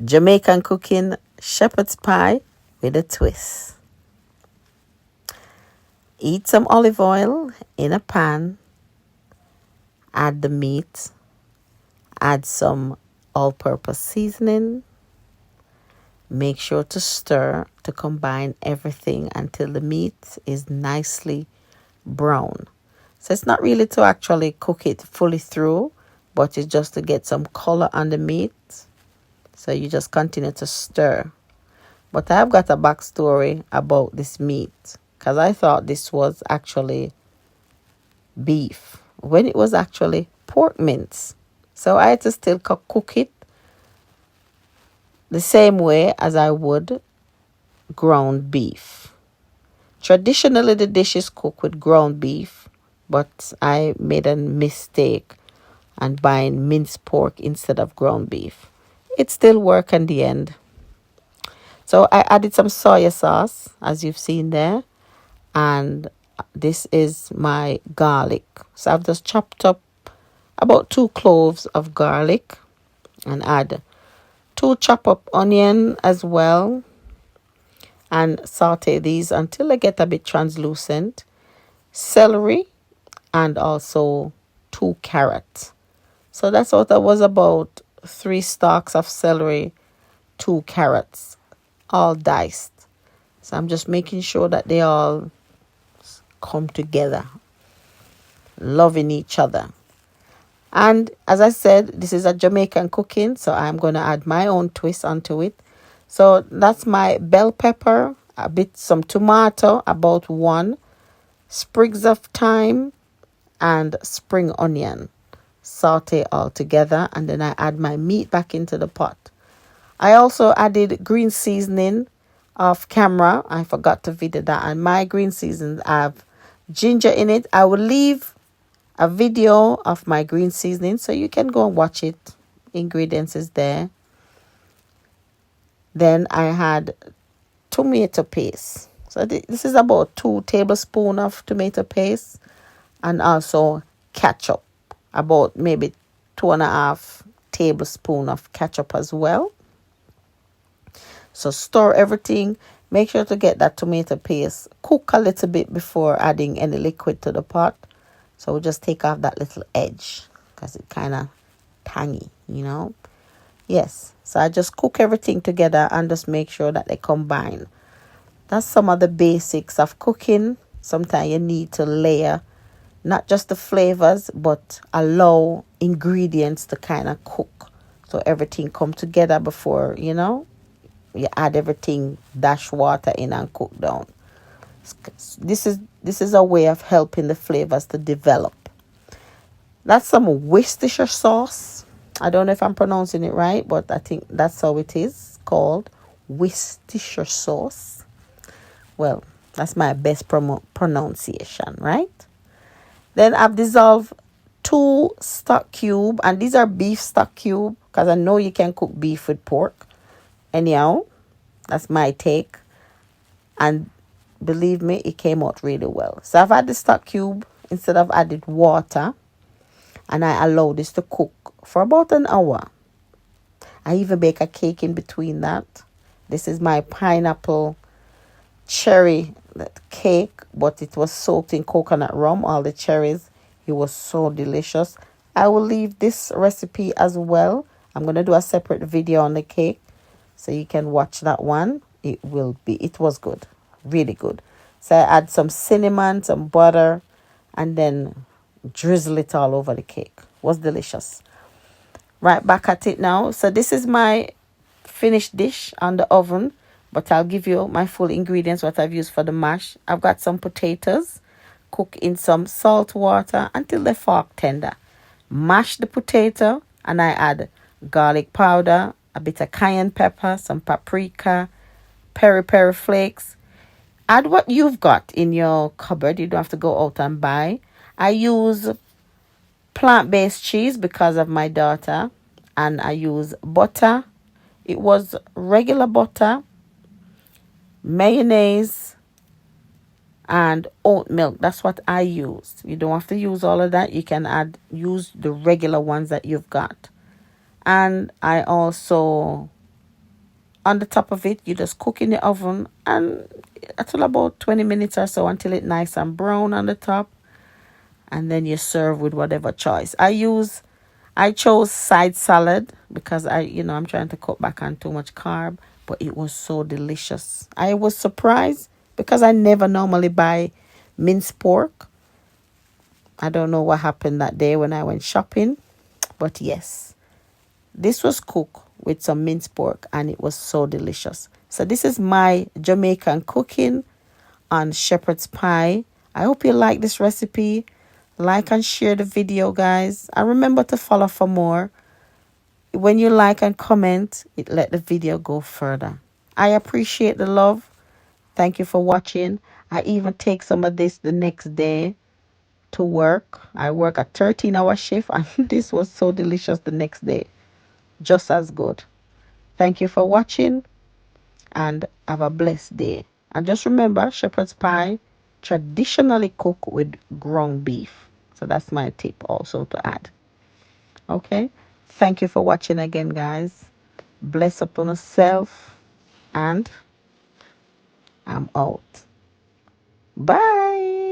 Jamaican cooking shepherd's pie with a twist. Heat some olive oil in a pan. Add the meat. Add some all-purpose seasoning. Make sure to stir to combine everything until the meat is nicely brown. So it's not really to actually cook it fully through, but it's just to get some color on the meat. So you just continue to stir. But I've got a backstory about this meat because I thought this was actually beef when it was actually pork mince. So I had to still cook it the same way as I would ground beef. Traditionally, the dish is cooked with ground beef, but I made a mistake and buying minced pork instead of ground beef. It still worked in the end. So I added some soya sauce, as you've seen there, and this is my garlic. So I've just chopped up about 2 cloves of garlic and add 2 chop up onion as well, and saute these until they get a bit translucent. Celery and also 2 carrots. So that's what that was, about 3 stalks of celery, 2 carrots, all diced. So I'm just making sure that they all come together, loving each other. And as I said, this is a Jamaican cooking, so I'm going to add my own twist onto it. So that's my bell pepper, a bit some tomato, about 1, sprigs of thyme, and spring onion. Saute all together, and then I add my meat back into the pot. I also added green seasoning off camera. I forgot to video that. And my green seasoning have ginger in it. I will leave a video of my green seasoning so you can go and watch it. Ingredients is there. Then I had tomato paste. So this is about 2 tablespoons of tomato paste, and also ketchup, about maybe 2.5 tablespoons of ketchup as well. So stir everything. Make sure to get that tomato paste cook a little bit before adding any liquid to the pot. So we'll just take off that little edge because it's kind of tangy, you know. Yes, so I just cook everything together and just make sure that they combine. That's some of the basics of cooking. Sometimes you need to layer not just the flavors, but allow ingredients to kind of cook, so everything come together before, you you add everything, dash water in and cook down. This is a way of helping the flavors to develop. That's some Worcestershire sauce. I don't know if I'm pronouncing it right, but I think that's how it is called, Worcestershire sauce. Well, that's my best pronunciation, right? Then I've dissolved 2 stock cube, and these are beef stock cube because I know you can cook beef with pork. Anyhow, that's my take, and believe me, it came out really well. So I've had the stock cube instead of added water, and I allow this to cook for about an hour. I even bake a cake in between that. This is my pineapple cherry cake, but it was soaked in coconut rum, all the cherries. It was so delicious. I will leave this recipe as well. I'm going to do a separate video on the cake, so you can watch that one. It was good, really good. So I add some cinnamon, some butter, and then drizzle it all over the cake. Was delicious. Right, back at it now. So this is my finished dish on the oven, but I'll give you my full ingredients, what I've used for the mash. I've got some potatoes, cook in some salt water until they fork tender. Mash the potato, and I add garlic powder, a bit of cayenne pepper, some paprika, peri flakes. Add what you've got in your cupboard. You don't have to go out and buy. I use plant-based cheese because of my daughter, and I use butter. It was regular butter, mayonnaise, and oat milk. That's what I used. You don't have to use all of that. You can use the regular ones that you've got. And I also on the top of it. You just cook in the oven and until about 20 minutes or so until it's nice and brown on the top. And then you serve with whatever choice. I chose side salad because I'm trying to cut back on too much carb, but it was so delicious. I was surprised because I never normally buy minced pork. I don't know what happened that day when I went shopping, but yes, this was cooked with some minced pork and it was so delicious. So this is my Jamaican cooking on shepherd's pie. I hope you like this recipe. Like and share the video, guys. And remember to follow for more. When you like and comment, it let the video go further. I appreciate the love. Thank you for watching. I even take some of this the next day to work. I work a 13-hour shift and this was so delicious the next day. Just as good. Thank you for watching and have a blessed day. And just remember, shepherd's pie traditionally cooked with ground beef. So that's my tip also to add. Okay. Thank you for watching again, guys. Bless upon yourself and I'm out. Bye.